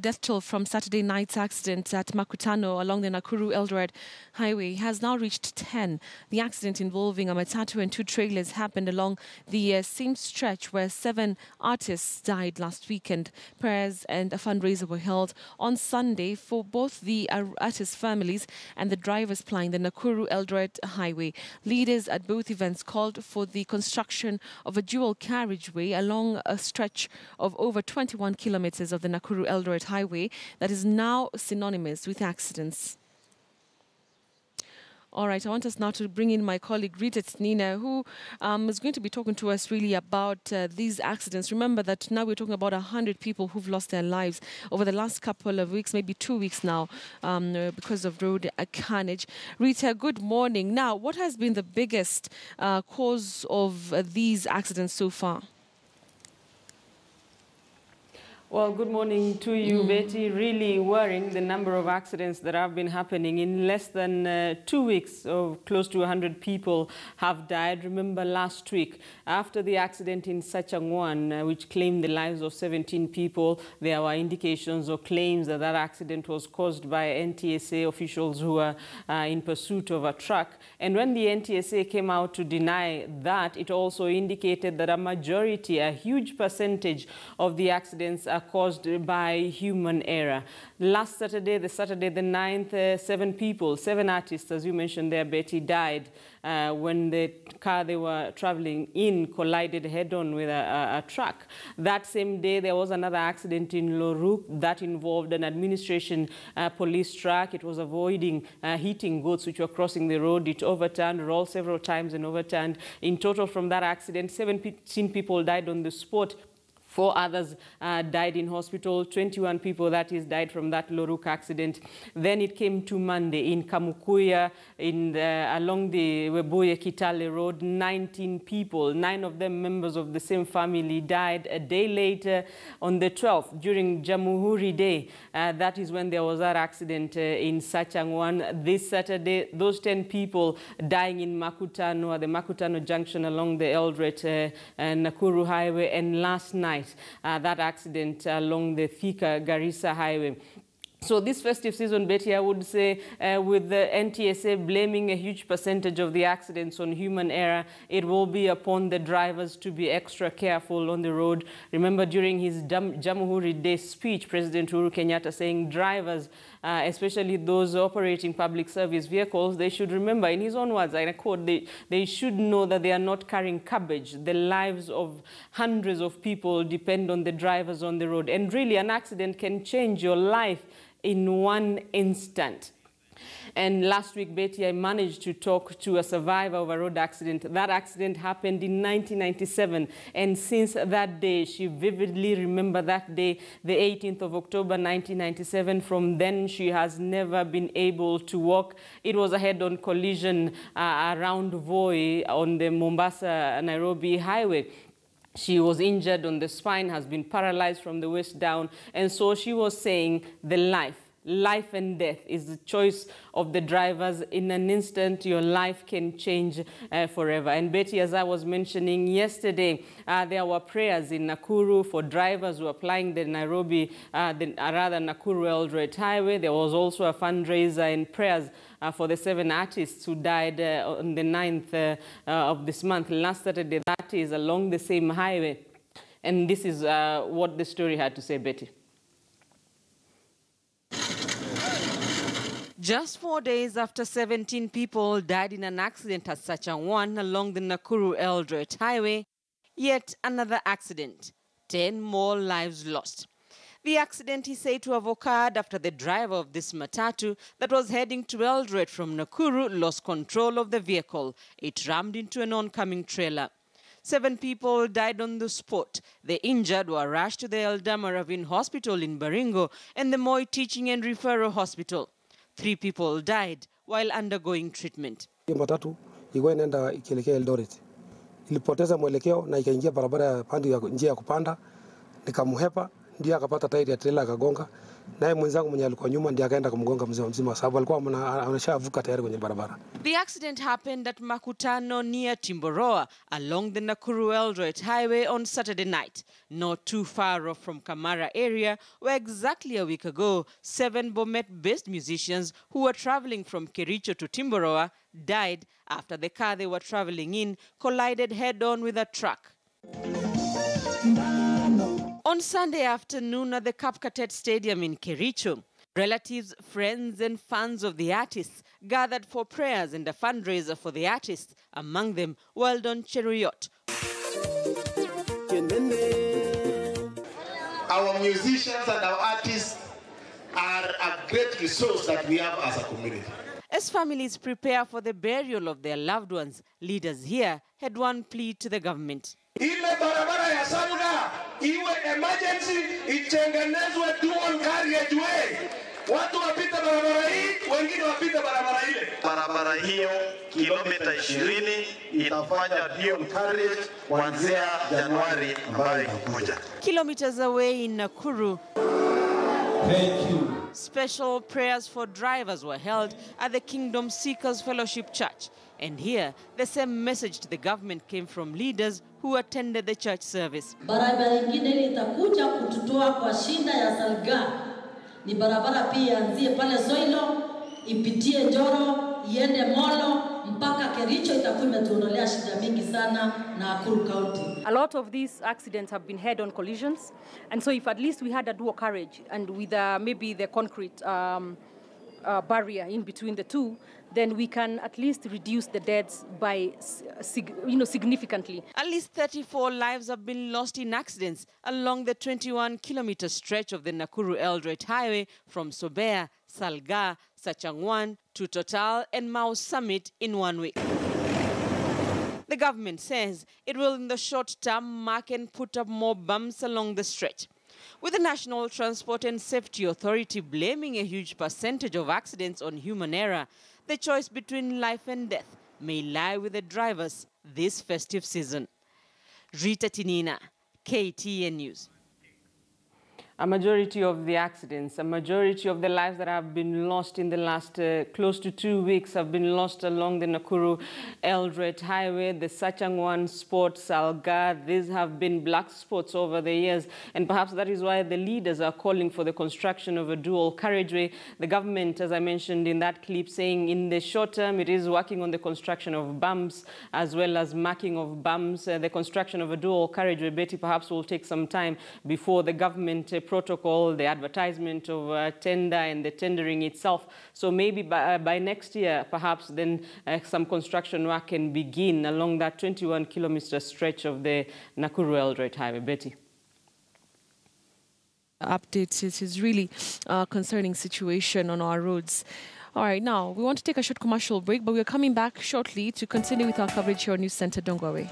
Death toll from Saturday night's accident at Makutano along the Nakuru-Eldoret highway has now reached 10. The accident involving a matatu and 2 trailers happened along the same stretch where 7 artists died last weekend. Prayers and a fundraiser were held on Sunday for both the artists' families and the drivers plying the Nakuru-Eldoret highway. Leaders at both events called for the construction of a dual carriageway along a stretch of over 21 kilometers of the Nakuru-Eldoret highway that is now synonymous with accidents. All right, I want us now to bring in my colleague Rita Nina, who is going to be talking to us really about these accidents. Remember that now we're talking about 100 people who've lost their lives over the last couple of weeks, maybe 2 weeks now, because of road carnage. Rita, good morning. Now, what has been the biggest cause of these accidents so far? Well, good morning to you, Betty. Really worrying, the number of accidents that have been happening. In less than 2 weeks, close to 100 people have died. Remember last week, after the accident in Sachangwan, which claimed the lives of 17 people, there were indications or claims that that accident was caused by NTSA officials who were in pursuit of a truck. And when the NTSA came out to deny that, it also indicated that a majority, a huge percentage of the accidents are caused by human error. Last Saturday, the 9th, 7 artists, as you mentioned there, Betty, died when the car they were traveling in collided head-on with a truck. That same day, there was another accident in Loruk that involved an administration police truck. It was avoiding hitting goats which were crossing the road. It overturned, rolled several times and overturned. In total, from that accident, 17 people died on the spot. 4 others died in hospital. 21 people, that is, died from that Loruk accident. Then it came to Monday in Kamukuya, along the Webuye Kitale Road. 19 people, 9 of them members of the same family, died. A day later, on the 12th, during Jamhuri Day, that is when there was that accident in Sachangwan. This Saturday, those 10 people dying in Makutano, at the Makutano junction along the Eldoret Nakuru highway. And last night, that accident along the Thika Garissa highway. So this festive season, Betty, I would say, with the NTSA blaming a huge percentage of the accidents on human error, it will be upon the drivers to be extra careful on the road. Remember, during his Jamhuri Day speech, President Uhuru Kenyatta saying drivers, especially those operating public service vehicles, they should remember, in his own words, I quote, they should know that they are not carrying cabbage. The lives of hundreds of people depend on the drivers on the road. And really, an accident can change your life in one instant. And last week, Betty, I managed to talk to a survivor of a road accident. That accident happened in 1997. And since that day, she vividly remembered that day, the 18th of October, 1997. From then, she has never been able to walk. It was a head-on collision around Voi on the Mombasa-Nairobi highway. She was injured on the spine, has been paralyzed from the waist down. And so she was saying the life and death is the choice of the drivers. In an instant, your life can change forever. And Betty, as I was mentioning yesterday, there were prayers in Nakuru for drivers who are applying the Nakuru-Eldoret highway. There was also a fundraiser and prayers for the 7 artists who died on the 9th of this month, last Saturday, that is, along the same highway. And this is what the story had to say, Betty. Just 4 days after 17 people died in an accident at Sachangwan along the Nakuru-Eldoret highway, yet another accident, 10 more lives lost. The accident is said to have occurred after the driver of this matatu that was heading to Eldoret from Nakuru lost control of the vehicle. It rammed into an oncoming trailer. 7 people died on the spot. The injured were rushed to the Eldama Ravine Hospital in Baringo and the Moi Teaching and Referral Hospital. 3 people died while undergoing treatment. Matatu ilikuwa inaenda ikielekea Eldoret. Ilipoteza mwelekeo na ikaingia barabara ya njia ya kupanda, nikamhepa ndiye akapata tairi ya trailer akagonga, naye mwenzangu mwenye alikuwa nyuma ndiye akaenda kumgonga mzima sababu alikuwa anashavuka tayari kwenye barabara. The accident happened at Makutano near Timboroa along the Nakuru-Eldoret highway on Saturday night, not too far off from Kamara area, where exactly a week ago, 7 Bomet-based musicians who were traveling from Kericho to Timboroa died after the car they were traveling in collided head-on with a truck. On Sunday afternoon at the Kapkatet Stadium in Kericho, relatives, friends and fans of the artists gathered for prayers and a fundraiser for the artists, among them Weldon Cheruiyot. Our musicians and our artists are a great resource that we have as a community. As families prepare for the burial of their loved ones, leaders here had one plea to the government. Ile barabara ya Sauda iwe emergency, itengenezwe dual carriageway. Watu wapita barabara hii, wengine wapita barabara ile. Barabara hiyo kilomita 20 itafanya dual carriage kuanzia Januari ambayo inakuja. Kilometers away in Nakuru, thank you. Special prayers for drivers were held at the Kingdom Seekers Fellowship Church. And here, the same message to the government came from leaders who attended the church service. Barabara ingine itakuja kututoa kwa shida ya Salga. Ni barabara pia ianzie pale Zoilo, ipitie Njoro, iende Molo, mpaka Kericho itakuwa imetuondolea shida mingi sana na Nakuru County. A lot of these accidents have been head-on collisions, and so if at least we had a dual carriage and with maybe the concrete barrier in between the two, then we can at least reduce the deaths by significantly. At least 34 lives have been lost in accidents along the 21-kilometer stretch of the Nakuru-Eldoret highway from Sobea, Salga, Sachangwan to Total and Mau Summit in 1 week. The government says it will in the short term mark and put up more bumps along the stretch, with the National Transport and Safety Authority blaming a huge percentage of accidents on human error. The choice between life and death may lie with the drivers this festive season. Rita Tinina, KTN News. A majority of the accidents, a majority of the lives that have been lost in the last close to 2 weeks have been lost along the Nakuru-Eldoret highway, the Sachangwan Sport, Salga. These have been black spots over the years, and perhaps that is why the leaders are calling for the construction of a dual carriageway. The government, as I mentioned in that clip, saying in the short term it is working on the construction of bumps as well as marking of bumps. The construction of a dual carriageway, Betty, perhaps will take some time before the government protocol, the advertisement of tender and the tendering itself. So maybe by next year, perhaps then some construction work can begin along that 21-kilometer stretch of the Nakuru-Eldoret highway. Betty. Updates. It is really a concerning situation on our roads. All right, now we want to take a short commercial break, but we're coming back shortly to continue with our coverage here on News Center. Don't go away.